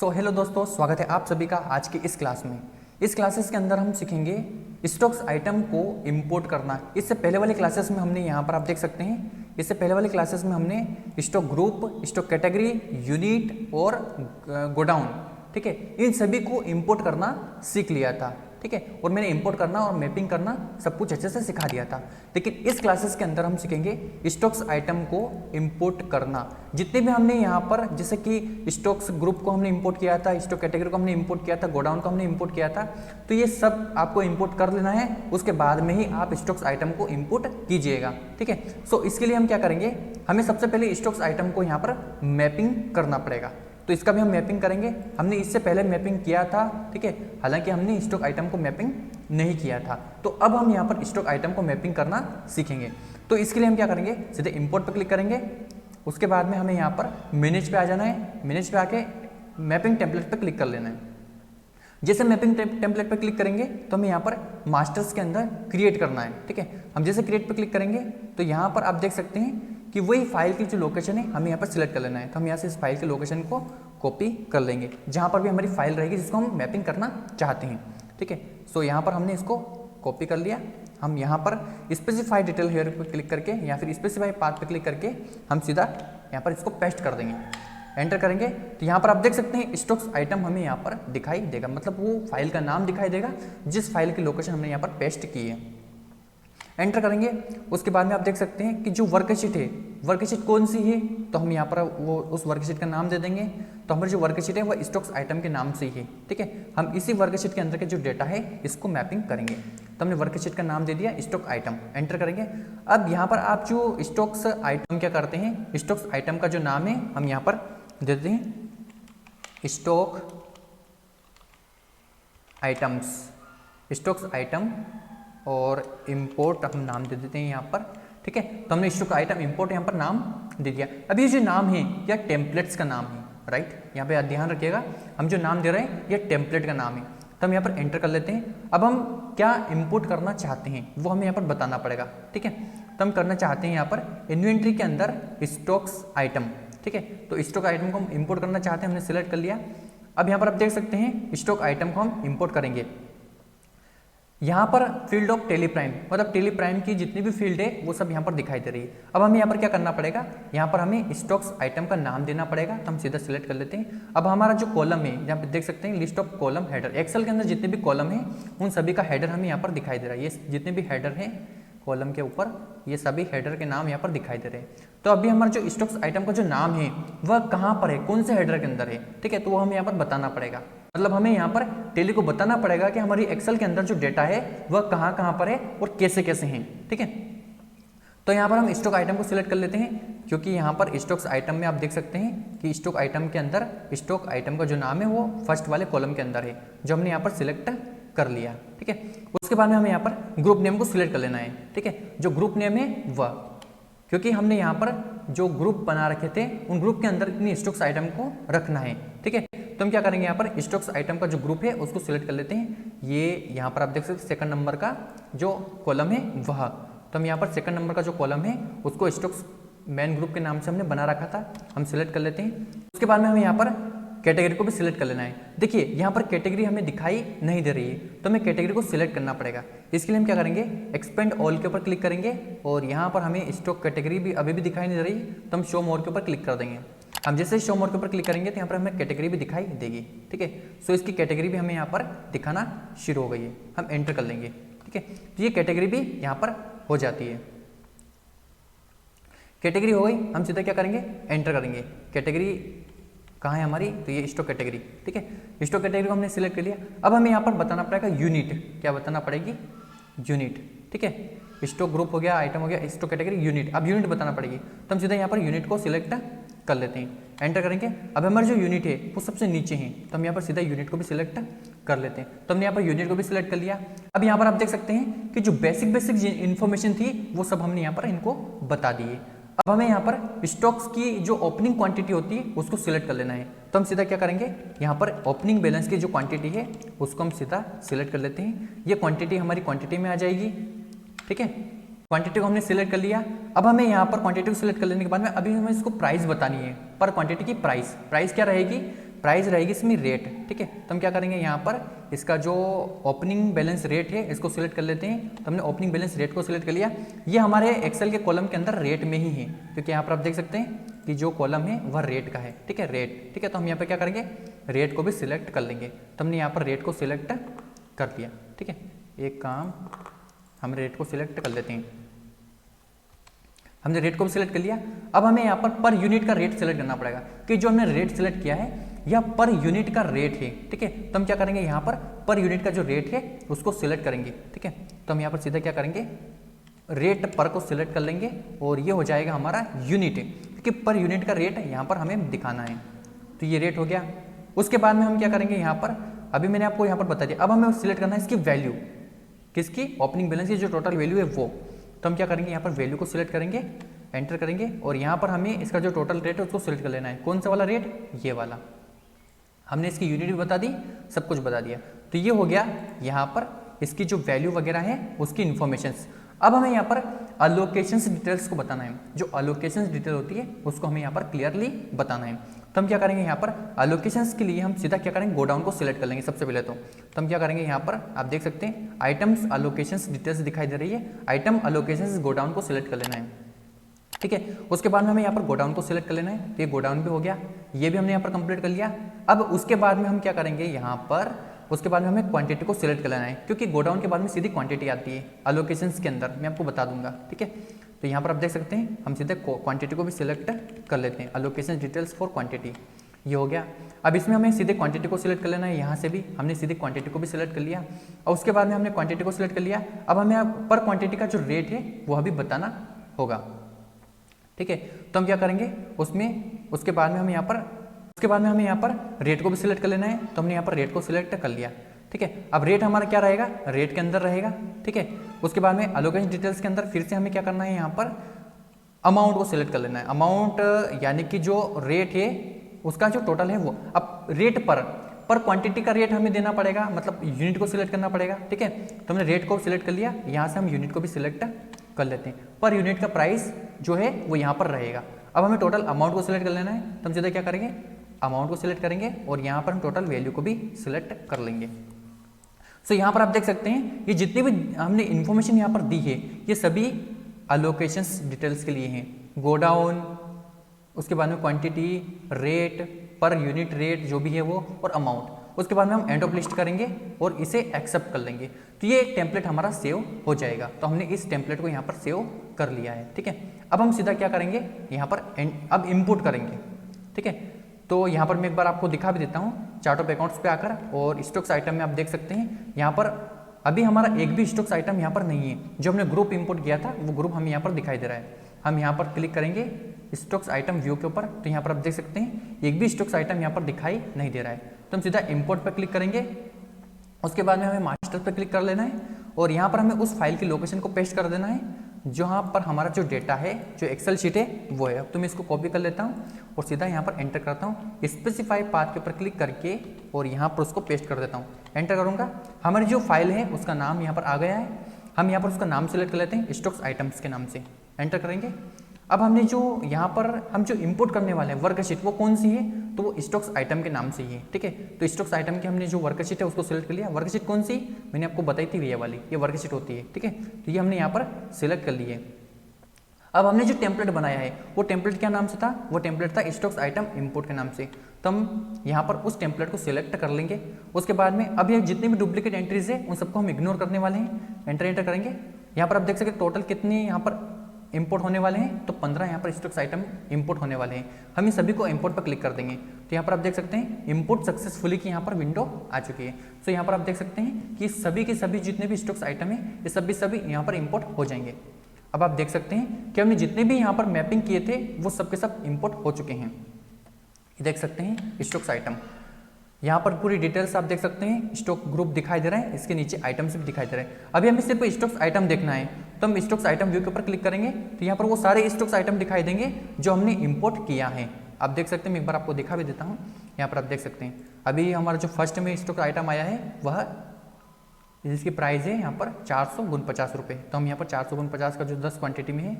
Hello दोस्तों, स्वागत है आप सभी का आज की इस क्लास में। इस क्लासेस के अंदर हम सीखेंगे स्टॉक्स आइटम को इंपोर्ट करना। इससे पहले वाले क्लासेस में हमने यहाँ पर आप देख सकते हैं, इससे पहले वाले क्लासेस में हमने stock group, stock category, unit और गोडाउन, ठीक है, इन सभी को इंपोर्ट करना सीख लिया था। ठीक है, और मैंने इंपोर्ट करना और मैपिंग करना सब कुछ अच्छे से सिखा दिया था। लेकिन इस क्लासेस के अंदर हम सीखेंगे स्टॉक्स आइटम को इंपोर्ट करना। जितने भी हमने यहाँ पर, जैसे कि स्टॉक्स ग्रुप को हमने इंपोर्ट किया था, स्टॉक कैटेगरी को हमने इंपोर्ट किया था, गोडाउन को हमने इंपोर्ट किया था, तो ये सब आपको इंपोर्ट कर लेना है। उसके बाद में ही आप स्टॉक्स आइटम को इंपोर्ट कीजिएगा। ठीक है, सो इसके लिए हम क्या करेंगे, हमें सबसे पहले स्टॉक्स आइटम को यहाँ पर मैपिंग करना पड़ेगा। तो इसका भी हम मैपिंग करेंगे। हमने इससे पहले मैपिंग किया था, ठीक है, हालांकि हमने स्टॉक आइटम को मैपिंग नहीं किया था। तो अब हम यहाँ पर स्टॉक आइटम को मैपिंग करना सीखेंगे। तो इसके लिए हम क्या करेंगे, सीधे इंपोर्ट पर क्लिक करेंगे। उसके बाद में हमें यहाँ पर मैनेज पे आ जाना है। मैनेज पे आके मैपिंग टेम्पलेट पर क्लिक कर लेना है। जैसे मैपिंग टेम्पलेट पर क्लिक करेंगे तो हमें यहाँ पर मास्टर्स के अंदर क्रिएट करना है। ठीक है, हम जैसे क्रिएट पर क्लिक करेंगे तो यहाँ पर आप देख सकते हैं कि वही फाइल की जो लोकेशन है हमें यहाँ पर सिलेक्ट कर लेना है। तो हम यहाँ से इस फाइल की लोकेशन को कॉपी कर लेंगे, जहाँ पर भी हमारी फाइल रहेगी जिसको हम मैपिंग करना चाहते हैं। ठीक है, सो यहाँ पर हमने इसको कॉपी कर लिया। हम यहाँ पर स्पेसिफाई डिटेल हेयर पर क्लिक करके या फिर स्पेसिफाई पाथ पर क्लिक करके हम सीधा यहाँ पर इसको पेस्ट कर देंगे। एंटर करेंगे तो यहाँ पर आप देख सकते हैं स्टॉक्स आइटम हमें यहाँ पर दिखाई देगा, मतलब वो फाइल का नाम दिखाई देगा जिस फाइल की लोकेशन हमने यहाँ पर पेस्ट की है। एंटर करेंगे, उसके बाद में आप देख सकते हैं कि जो वर्कशीट है, वर्कशीट कौन सी है, तो हम यहाँ पर वो उस वर्कशीट का नाम दे देंगे। तो हमारी जो वर्कशीट है वो स्टॉक्स आइटम के नाम से ही है। ठीक है, हम इसी वर्कशीट के अंदर के जो डेटा है इसको मैपिंग करेंगे। तो हमने वर्कशीट का नाम दे दिया स्टॉक आइटम। एंटर करेंगे। अब यहाँ पर आप जो स्टॉक्स आइटम क्या करते हैं, स्टॉक्स आइटम का जो नाम है हम यहाँ पर दे देते हैं स्टॉक आइटम्स, स्टॉक्स आइटम और इंपोर्ट हम नाम दे देते हैं यहाँ पर। ठीक है, तो हमने स्टॉक आइटम इंपोर्ट यहाँ पर नाम दे दिया। अब ये जो नाम है यह टेम्पलेट्स का नाम है, राइट, यहाँ पे ध्यान रखिएगा, हम जो नाम दे रहे हैं यह टेम्पलेट का नाम है। तो हम यहाँ पर एंटर कर लेते हैं। अब हम क्या इंपोर्ट करना चाहते हैं वो हमें यहाँ पर बताना पड़ेगा। ठीक है, तो हम करना चाहते हैं यहाँ पर इन्वेंट्री के अंदर स्टॉक्स आइटम। ठीक है, तो स्टॉक आइटम को हम इंपोर्ट करना चाहते हैं, हमने सिलेक्ट कर लिया। अब यहाँ पर आप देख सकते हैं स्टॉक आइटम को हम इंपोर्ट करेंगे। यहाँ पर फील्ड ऑफ टेली प्राइम, मतलब टेली प्राइम की जितनी भी फील्ड है वो सब यहाँ पर दिखाई दे रही है। अब हमें यहाँ पर क्या करना पड़ेगा, यहाँ पर हमें स्टॉक्स आइटम का नाम देना पड़ेगा। तो हम सीधा सिलेक्ट कर लेते हैं। अब हमारा जो कॉलम है यहाँ पे देख सकते हैं list of column header, Excel के अंदर जितने भी कॉलम है उन सभी का हेडर हमें यहाँ पर दिखाई दे रहा है। ये जितने भी हेडर है कॉलम के ऊपर, ये सभी हेडर के नाम यहाँ पर दिखाई दे रहे हैं। तो अभी हमारा जो स्टॉक्स आइटम का जो नाम है वह कहाँ पर है, कौन से हेडर के अंदर है। ठीक है, तो वो हमें यहाँ पर बताना पड़ेगा, मतलब हमें यहाँ पर टेली को बताना पड़ेगा कि हमारी एक्सेल के अंदर जो डेटा है वह कहाँ कहाँ पर है और कैसे कैसे हैं। ठीक है, तो यहाँ पर हम स्टॉक आइटम को सिलेक्ट कर लेते हैं, क्योंकि यहाँ पर स्टॉक्स आइटम में आप देख सकते हैं कि स्टॉक आइटम के अंदर स्टॉक आइटम का जो नाम है वो फर्स्ट वाले कॉलम के अंदर है, जो हमने यहाँ पर सिलेक्ट कर लिया। ठीक है, उसके बाद में हमें यहाँ पर ग्रुप नेम को सिलेक्ट कर लेना है। ठीक है, जो ग्रुप नेम है वह, क्योंकि हमने यहाँ पर जो ग्रुप बना रखे थे उन ग्रुप के अंदर इतनी स्टॉक्स आइटम को रखना है। ठीक है, तो हम क्या करेंगे, यहाँ पर स्टॉक्स आइटम का जो ग्रुप है उसको सिलेक्ट कर लेते हैं। ये यहाँ पर आप देख सकते हैं सेकंड नंबर का जो कॉलम है वह, तो हम यहाँ पर सेकंड नंबर का जो कॉलम है उसको स्टॉक्स मेन ग्रुप के नाम से हमने बना रखा था, हम सिलेक्ट कर लेते हैं। उसके बाद में हमें यहाँ पर कैटेगरी को भी सिलेक्ट कर लेना है। देखिए यहाँ पर कैटेगरी हमें दिखाई नहीं दे रही है, तो हमें कैटेगरी को सिलेक्ट करना पड़ेगा। इसके लिए हम क्या करेंगे, एक्सपेंड ऑल के ऊपर क्लिक करेंगे और यहाँ पर हमें स्टॉक कैटेगरी भी अभी भी दिखाई नहीं दे रही, तो हम शो मोर के ऊपर क्लिक कर देंगे। हम जैसे शो मोर के ऊपर क्लिक करेंगे तो यहाँ पर हमें कैटेगरी भी दिखाई देगी। ठीक है, सो इसकी कैटेगरी भी हमें यहाँ पर दिखाना शुरू हो गई है। हम एंटर कर लेंगे। ठीक है, तो ये कैटेगरी भी यहाँ पर हो जाती है। कैटेगरी हो गई, हम सीधा क्या करेंगे, एंटर करेंगे। कैटेगरी कहाँ है हमारी, तो ये स्टॉक कैटेगरी। ठीक है, स्टॉक कैटेगरी को हमने सिलेक्ट कर लिया। अब हमें यहाँ पर बताना पड़ेगा यूनिट, क्या बताना पड़ेगी, यूनिट। ठीक है, स्टॉक ग्रुप हो गया, आइटम हो गया, स्टॉक कैटेगरी, यूनिट। अब यूनिट बताना पड़ेगी, तो हम सीधा यहाँ पर यूनिट को सिलेक्ट कर लेते हैं। एंटर करेंगे। अब हमारे जो यूनिट है वो सबसे नीचे है, तो हम यहाँ पर सीधा यूनिट को भी सिलेक्ट कर लेते हैं। तो हमने यहाँ पर यूनिट को भी सिलेक्ट कर लिया। अब यहाँ पर आप देख सकते हैं कि जो बेसिक इन्फॉर्मेशन थी वो सब हमने यहाँ पर इनको बता दी है। अब हमें यहाँ पर स्टॉक्स की जो ओपनिंग क्वांटिटी होती है उसको सिलेक्ट कर लेना है। तो हम सीधा क्या करेंगे, यहाँ पर ओपनिंग बैलेंस की जो क्वांटिटी है उसको हम सीधा सिलेक्ट कर लेते हैं। ये क्वांटिटी हमारी क्वांटिटी में आ जाएगी। ठीक है, क्वांटिटी को हमने सिलेक्ट कर लिया। अब हमें यहाँ पर क्वांटिटी को सिलेक्ट कर लेने के बाद में अभी हमें इसको प्राइस बतानी है, पर क्वांटिटी की प्राइस क्या रहेगी, प्राइस रहेगी इसमें रेट, ठीक है। तो हम क्या करेंगे यहाँ पर इसका जो ओपनिंग बैलेंस रेट है इसको सिलेक्ट कर लेते हैं। तो हमने ओपनिंग बैलेंस रेट को सिलेक्ट कर लिया। ये हमारे एक्सेल के कॉलम के अंदर रेट में ही है, क्योंकि यहाँ पर आप देख सकते हैं कि जो कॉलम है वह रेट का है, ठीक है, रेट, ठीक है। तो हम यहाँ पर क्या करेंगे, रेट को भी सिलेक्ट कर लेंगे। तो हमने यहाँ पर रेट को सिलेक्ट कर दिया, ठीक है। एक काम हम रेट को सिलेक्ट कर लेते हैं। हमने रेट को भी सिलेक्ट कर लिया। अब हमें यहाँ पर यूनिट का रेट सिलेक्ट करना पड़ेगा, कि जो हमने रेट सिलेक्ट किया है यह पर यूनिट का रेट है, ठीक है। तो हम क्या करेंगे, यहाँ पर यूनिट का जो रेट है उसको सिलेक्ट करेंगे, ठीक है। तो हम यहाँ पर सीधा क्या करेंगे, रेट पर को सिलेक्ट कर लेंगे और ये हो जाएगा हमारा यूनिट, क्योंकि पर यूनिट का रेट यहाँ पर हमें दिखाना है। तो ये रेट हो गया। उसके बाद में हम क्या करेंगे, यहाँ पर अभी मैंने आपको यहाँ पर बता दिया। अब हमें सिलेक्ट करना है इसकी वैल्यू, किसकी, ओपनिंग बैलेंस की जो टोटल वैल्यू है वो। तो हम क्या करेंगे, यहाँ पर वैल्यू को सिलेक्ट करेंगे, एंटर करेंगे और यहाँ पर हमें इसका जो टोटल रेट है उसको सिलेक्ट कर लेना है। कौन सा वाला रेट, ये वाला। हमने इसकी यूनिट भी बता दी, सब कुछ बता दिया। तो ये हो गया यहाँ पर इसकी जो वैल्यू वगैरह है उसकी इन्फॉर्मेशंस। अब हमें यहाँ पर अलोकेशंस डिटेल्स को बताना है। जो अलोकेशंस डिटेल होती है उसको हमें यहाँ पर क्लियरली बताना है। तो हम क्या करेंगे, यहाँ पर अलोकेशंस के लिए हम सीधा क्या करेंगे, गोडाउन को सिलेक्ट कर लेंगे सबसे पहले। तो हम क्या करेंगे, यहाँ पर आप देख सकते हैं आइटम्स अलोकेशंस डिटेल्स दिखाई दे रही है। आइटम अलोकेशंस गोडाउन को सिलेक्ट कर लेना है, ठीक है। उसके बाद में हमें यहाँ पर गोडाउन को सिलेक्ट कर लेना है। तो ये गोडाउन भी हो गया, ये भी हमने यहाँ पर कंप्लीट कर लिया। अब उसके बाद में हम क्या करेंगे, यहाँ पर उसके बाद में हमें क्वांटिटी को सिलेक्ट कर लेना है, क्योंकि गोडाउन के बाद में सीधी क्वांटिटी आती है अलोकेशंस के अंदर, मैं आपको बता दूंगा, ठीक है। तो यहाँ पर आप देख सकते हैं हम सीधे क्वांटिटी को भी सिलेक्ट कर लेते हैं, अलोकेशन डिटेल्स फॉर क्वांटिटी, ये हो गया। अब इसमें हमें सीधे क्वांटिटी को सिलेक्ट कर लेना है। यहाँ से भी हमने सीधे क्वांटिटी को भी सिलेक्ट कर लिया और उसके बाद में हमने क्वांटिटी को सिलेक्ट कर लिया। अब हमें पर क्वांटिटी का जो रेट है वो अभी बताना होगा, ठीक है। तो हम क्या करेंगे उसमें, उसके बाद में हमें यहाँ पर रेट को भी सिलेक्ट कर लेना है। तो हमने यहाँ पर रेट को सिलेक्ट कर लिया, ठीक है। अब रेट हमारा क्या रहेगा, रेट के अंदर रहेगा, ठीक है। उसके बाद में अलोकेशन डिटेल्स के अंदर फिर से हमें क्या करना है, यहाँ पर अमाउंट को सिलेक्ट कर लेना है। अमाउंट यानी कि जो रेट है उसका जो टोटल है वो। अब रेट पर क्वांटिटी का रेट हमें देना पड़ेगा, मतलब यूनिट को सिलेक्ट करना पड़ेगा, ठीक है। तो हमने रेट को सिलेक्ट कर लिया, यहाँ से हम यूनिट को भी सिलेक्ट कर लेते हैं। पर यूनिट का प्राइस जो है वो यहाँ पर रहेगा। अब हमें टोटल अमाउंट को सिलेक्ट कर लेना है। तो हम सीधा क्या करेंगे, अमाउंट को सिलेक्ट करेंगे और यहाँ पर हम टोटल वैल्यू को भी सिलेक्ट कर लेंगे। सो यहाँ पर आप देख सकते हैं ये जितनी भी हमने इन्फॉर्मेशन यहाँ पर दी है ये सभी अलोकेशंस डिटेल्स के लिए हैं। गोडाउन, उसके बाद में quantity, rate, per unit rate जो भी है वो, और अमाउंट। उसके बाद में हम एंड ऑफ लिस्ट करेंगे और इसे एक्सेप्ट कर लेंगे। तो ये एक टेम्पलेट हमारा सेव हो जाएगा। तो हमने इस टेम्पलेट को यहाँ पर सेव कर लिया है, ठीक है। अब हम सीधा क्या करेंगे, यहाँ पर अब इनपुट करेंगे, ठीक है। तो यहाँ पर मैं एक बार आपको दिखा भी देता हूँ चार्ट ऑफ अकाउंट्स पे आकर, और स्टॉक्स आइटम में आप देख सकते हैं यहाँ पर अभी हमारा एक भी स्टॉक्स आइटम यहाँ पर नहीं है। जो हमने ग्रुप इंपोर्ट किया था वो ग्रुप हमें यहाँ पर दिखाई दे रहा है। हम यहाँ पर क्लिक करेंगे स्टॉक्स आइटम व्यू के ऊपर, तो यहाँ पर आप देख सकते हैं एक भी स्टॉक्स आइटम यहाँ पर दिखाई नहीं दे रहा है। तो हम सीधा इंपोर्ट पर क्लिक करेंगे। उसके बाद में हमें मास्टर पर क्लिक कर लेना है और यहाँ पर हमें उस फाइल की लोकेशन को पेस्ट कर देना है जहाँ पर हमारा जो डेटा है, जो एक्सेल शीट है वो है। अब तो मैं इसको कॉपी कर लेता हूँ और सीधा यहाँ पर एंटर करता हूँ, स्पेसिफाई पाथ के ऊपर क्लिक करके और यहाँ पर उसको पेस्ट कर देता हूँ। एंटर करूँगा, हमारी जो फाइल है उसका नाम यहाँ पर आ गया है। हम यहाँ पर उसका नाम सेलेक्ट कर लेते हैं स्टॉक्स आइटम्स के नाम से, एंटर करेंगे। अब हमने जो यहाँ पर हम जो इंपोर्ट करने वाले हैं वर्कशीट वो कौन सी है, तो वो स्टॉक्स आइटम के नाम से ही है, ठीक है। तो स्टॉक्स आइटम की हमने जो वर्कशीट है उसको सिलेक्ट कर लिया। वर्कशीट कौन सी, मैंने आपको बताई थी ये वाली, ये वर्कशीट होती है, ठीक है। तो ये हमने यहाँ पर सिलेक्ट कर ली है। अब हमने जो टेम्पलेट बनाया है वो टेम्पलेट क्या नाम से था, वो टेम्पलेट था स्टॉक्स आइटम इंपोर्ट के नाम से। तो हम यहाँ पर उस टेम्पलेट को सिलेक्ट कर लेंगे। उसके बाद में अब ये जितने भी डुप्लीकेट एंट्रीज है उन सबको हम इग्नोर करने वाले हैं। एंटर करेंगे। यहाँ पर आप देख सकते टोटल कितने यहाँ पर इंपोर्ट होने वाले हैं, तो 15 यहाँ पर स्टॉक्स आइटम इंपोर्ट होने वाले हैं। हम इन सभी को इंपोर्ट पर क्लिक कर देंगे। तो यहाँ पर आप देख सकते हैं इंपोर्ट सक्सेसफुली की यहाँ पर विंडो आ चुकी है। तो यहाँ पर आप देख सकते हैं कि सभी के सभी जितने भी स्टॉक्स आइटम है ये सभी यहाँ पर इंपोर्ट हो जाएंगे। अब आप देख सकते हैं कि हमने जितने भी यहाँ पर मैपिंग किए थे वो सब के सब इंपोर्ट हो चुके हैं। ये देख सकते हैं स्टॉक्स आइटम, यहाँ पर पूरी डिटेल्स आप देख सकते हैं। स्टॉक ग्रुप दिखाई दे रहा है, इसके नीचे आइटम्स भी दिखाई दे रहे हैं। अभी हमें सिर्फ स्टॉक्स आइटम देखना है, तो हम स्टॉक्स आइटम व्यू के ऊपर क्लिक करेंगे तो यहाँ पर वो सारे स्टॉक्स आइटम दिखाई देंगे जो हमने इंपोर्ट किया है। आप देख सकते हैं, मैं एक बार आपको दिखा भी देता हूँ। यहाँ पर आप देख सकते हैं अभी हमारा जो फर्स्ट में स्टॉक आइटम आया है वह जिसकी प्राइस है यहाँ पर 449 रुपये। तो हम यहाँ पर 449 का जो 10 क्वांटिटी में है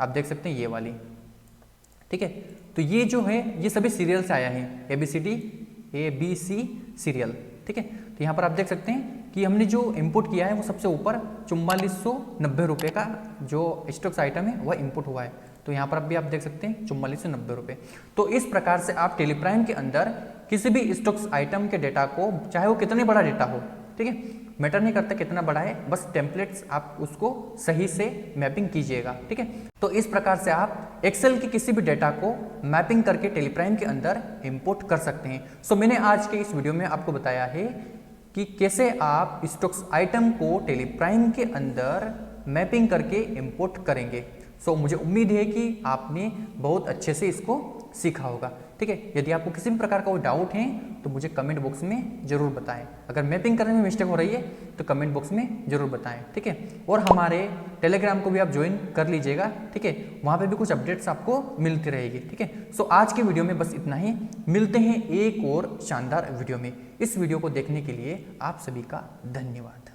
आप देख सकते हैं ये वाली, ठीक है। तो ये जो है ये सभी सीरियल से आया है ABCD ABC सीरियल, ठीक है। तो यहाँ पर आप देख सकते हैं कि हमने जो इंपुट किया है वो सबसे ऊपर 4490 रुपये का जो स्टॉक्स आइटम है वह इंपुट हुआ है। तो यहाँ पर अब भी आप देख सकते हैं 4490 रुपये। तो इस प्रकार से आप टेलीप्राइम के अंदर किसी भी स्टॉक्स आइटम के डेटा को, चाहे वो कितने बड़ा डेटा हो, ठीक है, मैटर नहीं करता कितना बड़ा है, बस टेम्पलेट्स आप उसको सही से मैपिंग कीजिएगा, ठीक है। तो इस प्रकार से आप एक्सेल के किसी भी डेटा को मैपिंग करके टेलीप्राइम के अंदर इंपोर्ट कर सकते हैं। सो मैंने आज के इस वीडियो में आपको बताया है कि कैसे आप स्टॉक्स आइटम को टेलीप्राइम के अंदर मैपिंग करके इंपोर्ट करेंगे। सो मुझे उम्मीद है कि आपने बहुत अच्छे से इसको सीखा होगा, ठीक है। यदि आपको किसी भी प्रकार का कोई डाउट है तो मुझे कमेंट बॉक्स में जरूर बताएं। अगर मैपिंग करने में मिस्टेक हो रही है तो कमेंट बॉक्स में जरूर बताएं, ठीक है। और हमारे टेलीग्राम को भी आप ज्वाइन कर लीजिएगा, ठीक है। वहाँ पे भी कुछ अपडेट्स आपको मिलती रहेगी, ठीक है। सो आज की वीडियो में बस इतना ही। मिलते हैं एक और शानदार वीडियो में। इस वीडियो को देखने के लिए आप सभी का धन्यवाद।